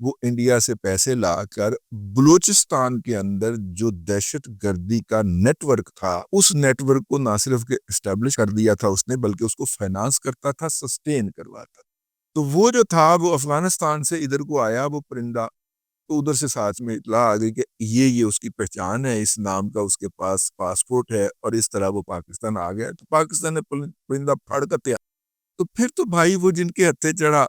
وہ انڈیا سے پیسے لا کر بلوچستان کے اندر جو دہشت گردی کا نیٹ ورک تھا اس نیٹ ورک کو نہ صرف اسٹیبلش کر دیا تھا اس نے بلکہ اس کو فائنانس کرتا تھا، سسٹین کرواتا. تو وہ جو تھا وہ افغانستان سے ادھر کو آیا وہ پرندہ، تو ادھر سے ساتھ میں اطلاع آ گئی کہ یہ اس کی پہچان ہے، اس نام کا اس کے پاس پاسپورٹ ہے، اور اس طرح وہ پاکستان آ گیا. تو پاکستان نے پرندہ پھاڑ کر دیا. تو پھر تو بھائی وہ جن کے ہتھے چڑھا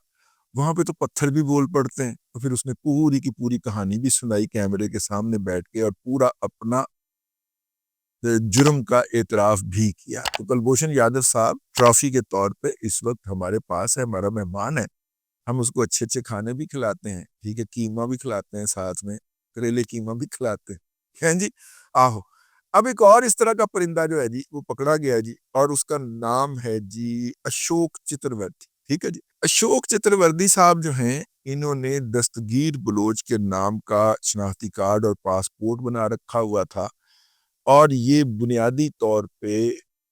وہاں پہ تو پتھر بھی بول پڑتے ہیں. تو پھر اس نے پوری کی پوری کہانی بھی سنائی کیمرے کے سامنے بیٹھ کے، اور پورا اپنا جرم کا اعتراف بھی کیا. تو کلبھوشن یادو صاحب ٹرافی کے طور پہ اس وقت ہمارے پاس ہے، ہمارا مہمان ہے. ہم اس کو اچھے اچھے کھانے بھی کھلاتے ہیں، ٹھیک ہے، قیمہ بھی کھلاتے ہیں، ساتھ میں کریلے قیمہ بھی کھلاتے ہیں جی. آہو اب ایک اور اس طرح کا پرندہ جو ہے جی وہ پکڑا گیا جی، اور اس کا نام ہے جی اشوک چتروردی. ٹھیک ہے جی. اشوک چتروردی صاحب جو ہیں انہوں نے دستگیر بلوچ کے نام کا شناختی کارڈ اور پاسپورٹ بنا رکھا ہوا تھا، اور یہ بنیادی طور پہ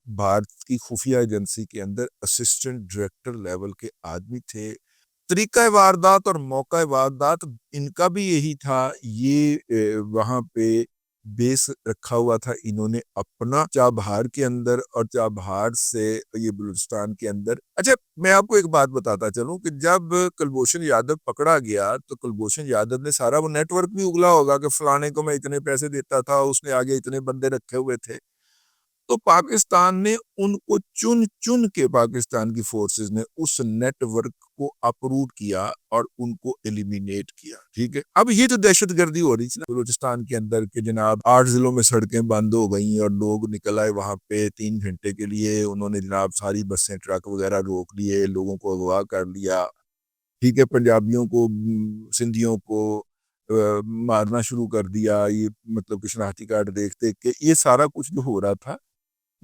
بھارت کی خفیہ ایجنسی کے اندر اسسٹنٹ ڈائریکٹر لیول کے آدمی تھے. طریقہ واردات اور موقع واردات ان کا بھی یہی تھا. یہ وہاں پہ بیس رکھا ہوا تھا انہوں نے اپنا چابہار کے اندر اور چابہار سے یہ بلوچستان کے اندر. اچھا میں آپ کو ایک بات بتاتا چلوں کہ جب کلبھوشن یادو پکڑا گیا تو کلبھوشن یادو نے سارا وہ نیٹ ورک بھی اگلا ہوگا کہ فلانے کو میں اتنے پیسے دیتا تھا، اس نے آگے اتنے بندے رکھے ہوئے تھے. تو پاکستان نے ان کو چن چن کے پاکستان کی فورسز نے اس نیٹ ورک کو اپروٹ کیا اور ان کو ایلیمینیٹ کیا. ٹھیک ہے. اب یہ جو دہشت گردی ہو رہی تھی نا بلوچستان کے اندر کہ جناب 8 ضلعوں میں سڑکیں بند ہو گئیں اور لوگ نکل آئے وہاں پہ 3 گھنٹے کے لیے، انہوں نے جناب ساری بسیں ٹرک وغیرہ روک لیے، لوگوں کو اغوا کر لیا. ٹھیک ہے. پنجابیوں کو سندھیوں کو مارنا شروع کر دیا. یہ مطلب کہ شناختی کارڈ دیکھتے کہ یہ سارا کچھ جو ہو رہا تھا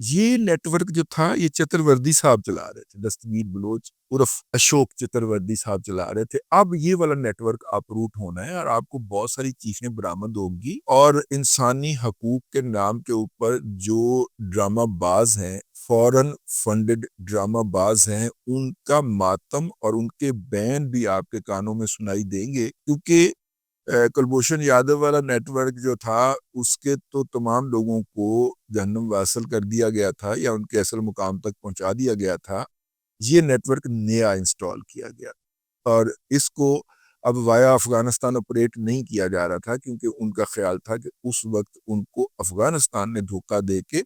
یہ نیٹ ورک جو تھا یہ چتروردی صاحب چلا رہے تھے، دستگیر بلوچ عرف اشوک چتروردی صاحب چلا رہے تھے. اب یہ والا نیٹ ورک اپروٹ ہونا ہے اور آپ کو بہت ساری چیزیں برآمد ہوگی، اور انسانی حقوق کے نام کے اوپر جو ڈرامہ باز ہیں، فورن فنڈڈ ڈرامہ باز ہیں، ان کا ماتم اور ان کے بین بھی آپ کے کانوں میں سنائی دیں گے. کیونکہ کلبھوشن یادو والا نیٹ ورک جو تھا اس کے تو تمام لوگوں کو جہنم واصل کر دیا گیا تھا یا ان کے اصل مقام تک پہنچا دیا گیا تھا. یہ نیٹ ورک نیا انسٹال کیا گیا اور اس کو اب وایا افغانستان آپریٹ نہیں کیا جا رہا تھا، کیونکہ ان کا خیال تھا کہ اس وقت ان کو افغانستان نے دھوکہ دے کے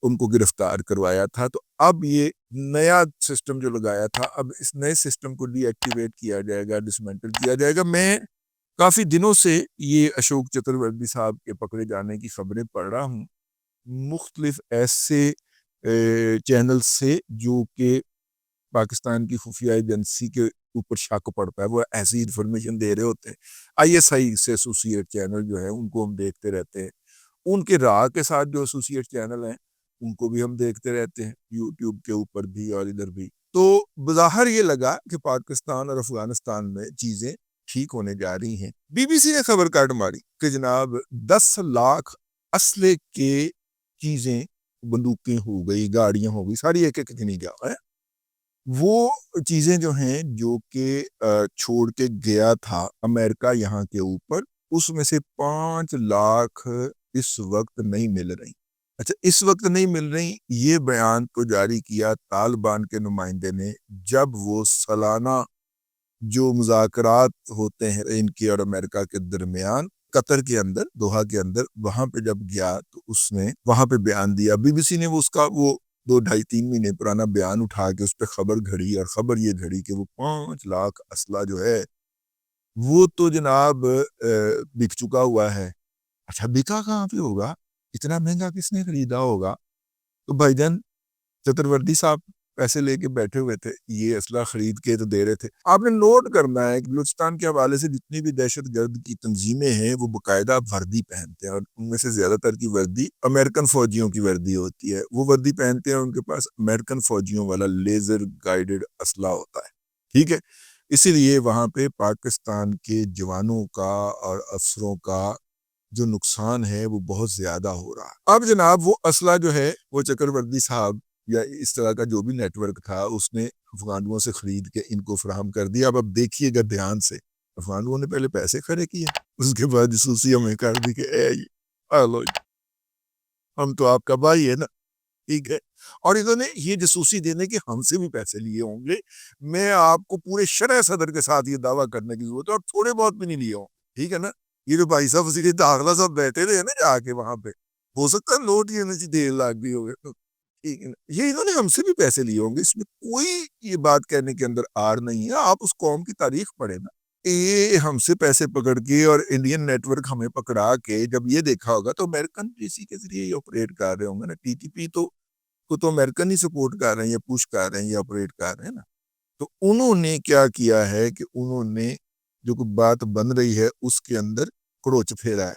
ان کو گرفتار کروایا تھا. تو اب یہ نیا سسٹم جو لگایا تھا، اب اس نئے سسٹم کو ڈی ایکٹیویٹ کیا جائے گا، ڈسمنٹل کیا جائے گا. میں کافی دنوں سے یہ اشوک چتروردی صاحب کے پکڑے جانے کی خبریں پڑھ رہا ہوں مختلف ایسے چینل سے جو کہ پاکستان کی خفیہ ایجنسی کے اوپر شک پڑتا ہے، وہ ایسی انفارمیشن دے رہے ہوتے ہیں. آئی ایس آئی سے ایسوسیٹ چینل جو ہے ان کو ہم دیکھتے رہتے ہیں، ان کے راہ کے ساتھ جو ایسوسیٹ چینل ہیں ان کو بھی ہم دیکھتے رہتے ہیں، یوٹیوب کے اوپر بھی اور ادھر بھی. تو بظاہر یہ لگا کہ پاکستان اور افغانستان میں چیزیں ٹھیک ہونے جا رہی ہیں. بی بی سی نے خبر کاٹ ماری کہ جناب 10 لاکھ اسلحے کے چیزیں، بندوقیں ہو گئی، گاڑیاں ہو گئی، ساری ایک ایک نہیں جا ہے. وہ چیزیں جو ہیں جو کہ چھوڑ کے گیا تھا امریکہ یہاں کے اوپر، اس میں سے 5 لاکھ اس وقت نہیں مل رہی. اچھا اس وقت نہیں مل رہی، یہ بیان تو جاری کیا طالبان کے نمائندے نے جب وہ سالانہ جو مذاکرات ہوتے ہیں ان کے اور امریکہ کے درمیان قطر کے اندر، دوحہ کے اندر، وہاں پہ جب گیا تو اس نے وہاں پہ بیان دیا. بی بی سی نے اس کا وہ 2-2.5-3 مہینے پرانا بیان اٹھا کے اس پہ خبر گھڑی، اور خبر یہ گھڑی کہ وہ 5 لاکھ اسلحہ جو ہے وہ تو جناب بک چکا ہوا ہے. اچھا بکا کہاں پہ ہوگا؟ اتنا مہنگا کس نے خریدا ہوگا؟ تو بھائی جان چتروردی صاحب پیسے لے کے بیٹھے ہوئے تھے، یہ اسلحہ خرید کے تو دے رہے تھے. آپ نے نوٹ کرنا ہے کہ بلوچستان کے حوالے سے جتنی بھی دہشت گرد کی تنظیمیں ہیں وہ باقاعدہ وردی پہنتے ہیں، اور ان میں سے زیادہ تر کی وردی امریکن فوجیوں کی وردی ہوتی ہے. وہ وردی پہنتے ہیں، ان کے پاس امریکن فوجیوں والا لیزر گائیڈڈ اسلحہ ہوتا ہے. ٹھیک ہے. اسی لیے وہاں پہ پاکستان کے جوانوں کا اور افسروں کا جو نقصان ہے وہ بہت زیادہ ہو رہا. اب جناب وہ اسلحہ جو ہے وہ چکروردی صاحب یا اس طرح کا جو بھی نیٹ ورک تھا اس نے افغانوں سے خرید کے ان کو فراہم کر دیا. اب دیکھیے گا دھیان سے افغان لوگوں نے پہلے پیسے کھڑے کیے، اس کے بعد جاسوسی ہمیں کر دی کہ اے جی لو جی، ہم تو آپ کا بھائی ہے نا، ٹھیک ہے۔ اور انہوں نے یہ جاسوسی دینے کے ہم سے بھی پیسے لیے ہوں گے، میں آپ کو پورے شرح صدر کے ساتھ یہ دعویٰ کرنے کی ضرورت ہے، اور تھوڑے بہت بھی نہیں لیے ہوں، ٹھیک ہے نا۔ یہ جو بھائی صاحب وزیر داخلہ صاحب بیٹھے تھے نا جا کے وہاں پہ، ہو سکتا ہے نوٹ یہ 1.5 لاکھ بھی ہو گئے، ٹھیک ہے نا۔ یہ انہوں نے ہم سے بھی پیسے لیے ہوں گے، اس میں کوئی یہ بات کہنے کے اندر آر نہیں ہے۔ آپ اس قوم کی تاریخ پڑھیں نا، یہ ہم سے پیسے پکڑ کے اور انڈین نیٹ ورک ہمیں پکڑا کے جب یہ دیکھا ہوگا تو امریکن پالیسی کے ذریعے یہ آپریٹ کر رہے ہوں گے نا۔ ٹی ٹی پی تو امریکن ہی سپورٹ کر رہے ہیں یا پوش کر رہے ہیں یا آپریٹ کر رہے ہیں نا۔ تو انہوں نے کیا کیا ہے کہ انہوں نے جو کوئی بات بن رہی ہے اس کے اندر کڑوچ پھیرا ہے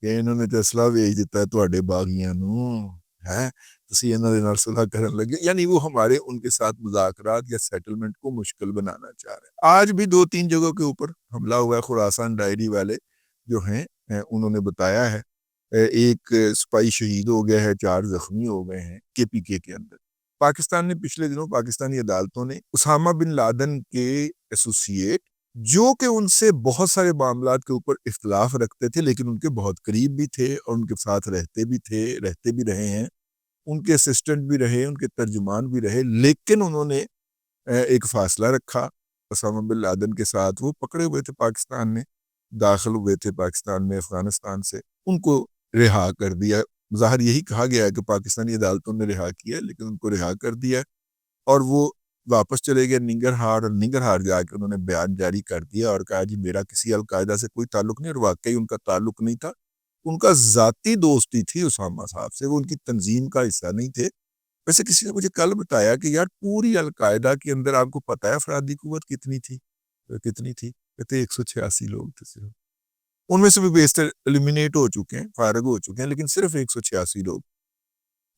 کہ انہوں نے تو اسلحہ بھیج دیتا ہے تواڈے باغیاں نوں ہے، تسی انہاں دے نال صلح کرن لگے، یعنی وہ ہمارے ان کے ساتھ مذاکرات یا سیٹلمنٹ کو مشکل بنانا چاہ رہے ہیں۔ آج بھی 2-3 جگہوں کے اوپر حملہ ہوا ہے، خراسان ڈائری والے جو ہیں انہوں نے بتایا ہے ایک سپاہی شہید ہو گیا ہے، 4 زخمی ہو گئے ہیں کے پی کے اندر۔ پاکستان نے پچھلے دنوں پاکستانی عدالتوں نے اسامہ بن لادن کے ایسوسیٹ جو کہ ان سے بہت سارے معاملات کے اوپر اختلاف رکھتے تھے لیکن ان کے بہت قریب بھی تھے اور ان کے ساتھ رہتے بھی رہے ہیں، ان کے اسسٹنٹ بھی رہے، ان کے ترجمان بھی رہے، لیکن انہوں نے ایک فاصلہ رکھا اسامہ بن لادن کے ساتھ۔ وہ پکڑے ہوئے تھے پاکستان میں، داخل ہوئے تھے پاکستان میں افغانستان سے، ان کو رہا کر دیا۔ ظاہر یہی کہا گیا ہے کہ پاکستانی عدالتوں نے رہا کیا لیکن ان کو رہا کر دیا اور وہ واپس چلے گئے ننگرہار، اور ننگرہار جا کے انہوں نے بیان جاری کر دیا اور کہا جی میرا کسی القاعدہ سے کوئی تعلق نہیں، اور واقعی ان کا تعلق نہیں تھا، ان کا ذاتی دوستی تھی اسامہ صاحب سے، وہ ان کی تنظیم کا حصہ نہیں تھے۔ ویسے کسی نے مجھے کل بتایا کہ یار پوری القاعدہ کے اندر آپ کو پتہ ہے افرادی قوت کتنی تھی؟ کہتے 186 لوگ تھے صرف، ان میں سے بھی بیشتر ایلیمینیٹ ہو چکے ہیں، فارغ ہو چکے ہیں، لیکن صرف 186 لوگ۔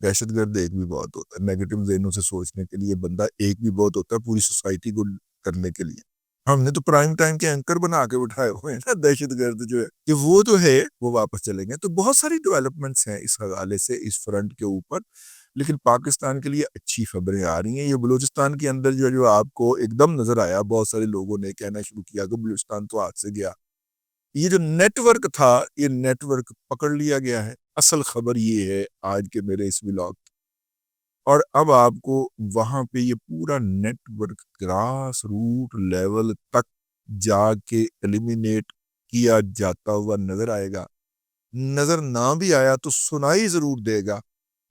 دہشت گرد ایک بھی بہت ہوتا ہے، نیگیٹو ذہنوں سے سوچنے کے لیے بندہ ایک بھی بہت ہوتا ہے پوری سوسائٹی کو کرنے کے لیے۔ ہم نے تو پرائم ٹائم کے اینکر بنا کے بٹھائے ہوئے ہیں نا دہشت گرد جو ہے، کہ وہ جو ہے وہ واپس چلیں گے۔ تو بہت ساری ڈیولپمنٹس ہیں اس حوالے سے اس فرنٹ کے اوپر، لیکن پاکستان کے لیے اچھی خبریں آ رہی ہیں۔ یہ بلوچستان کے اندر جو آپ کو ایک دم نظر آیا، بہت سارے لوگوں نے کہنا شروع کیا کہ بلوچستان تو ہاتھ سے گیا، یہ جو نیٹ ورک تھا یہ نیٹ ورک پکڑ لیا گیا ہے۔ اصل خبر یہ ہے آج کے میرے اس ولاگ، اور اب آپ کو وہاں پہ یہ پورا network grass root level تک جا کے ایلیمینیٹ کیا جاتا ہوا نظر آئے گا۔ نظر نہ بھی آیا تو سنائی ضرور دے گا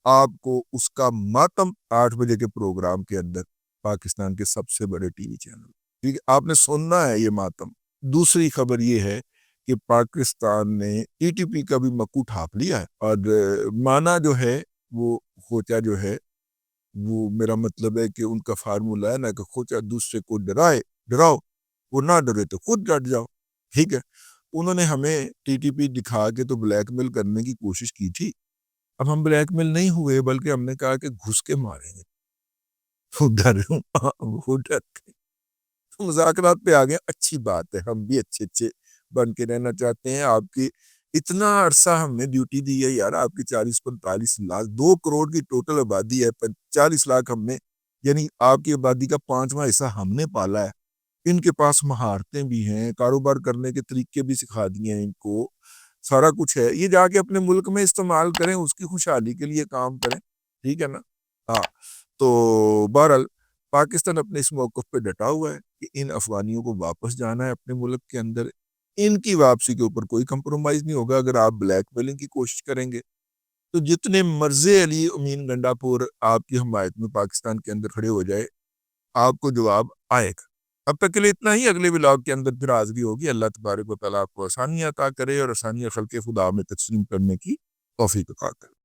آپ کو اس کا ماتم 8 بجے کے پروگرام کے اندر، پاکستان کے سب سے بڑے ٹی وی چینل، ٹھیک ہے، آپ نے سننا ہے یہ ماتم۔ دوسری خبر یہ ہے کہ پاکستان نے ٹی ٹی پی کا بھی مکو ٹھاپ لیا ہے، اور مانا جو ہے وہ خوچہ جو ہے وہ، میرا مطلب ہے کہ ان کا فارمولا ہے نا کہ خوچہ دوسرے کو ڈراؤ، وہ نہ ڈرے تو خود ڈٹ جاؤ، ٹھیک ہے۔ انہوں نے ہمیں ٹی ٹی پی دکھا کے تو بلیک میل کرنے کی کوشش کی تھی، اب ہم بلیک میل نہیں ہوئے بلکہ ہم نے کہا کہ گھس کے ماریں گے، وہ ڈر گئے، مذاکرات پہ آ گئے۔ اچھی بات ہے، ہم بھی اچھے بن کے رہنا چاہتے ہیں۔ آپ کی اتنا عرصہ ہم نے ڈیوٹی دی ہے یار، آپ کی 40-45 لاکھ 2 کروڑ کی ٹوٹل آبادی ہے، 40 لاکھ ہم نے، یعنی آپ کی آبادی کا 5واں حصہ ہم نے پالا ہے۔ ان کے پاس مہارتیں بھی ہیں، کاروبار کرنے کے طریقے بھی سکھا دیے ہیں ان کو، سارا کچھ ہے، یہ جا کے اپنے ملک میں استعمال کریں، اس کی خوشحالی کے لیے کام کریں، ٹھیک ہے نا۔ ہاں، تو بہرحال پاکستان اپنے اس موقف پہ ڈٹا ہوا ہے کہ ان افغانیوں کو واپس جانا ہے اپنے ملک کے اندر، ان کی واپسی کے اوپر کوئی کمپرومائز نہیں ہوگا۔ اگر آپ بلیک میلنگ کی کوشش کریں گے تو جتنے مرضی علی امین گنڈا پور آپ کی حمایت میں پاکستان کے اندر کھڑے ہو جائے، آپ کو جواب آئے گا۔ اب تک کے لیے اتنا ہی، اگلے ولاگ کے اندر پھر حاضری ہوگی۔ اللہ تبارک و تعالیٰ آپ کو آسانیاں عطا کرے اور آسانیاں خلق خدا میں تقسیم کرنے کی توفیق عطا کرے۔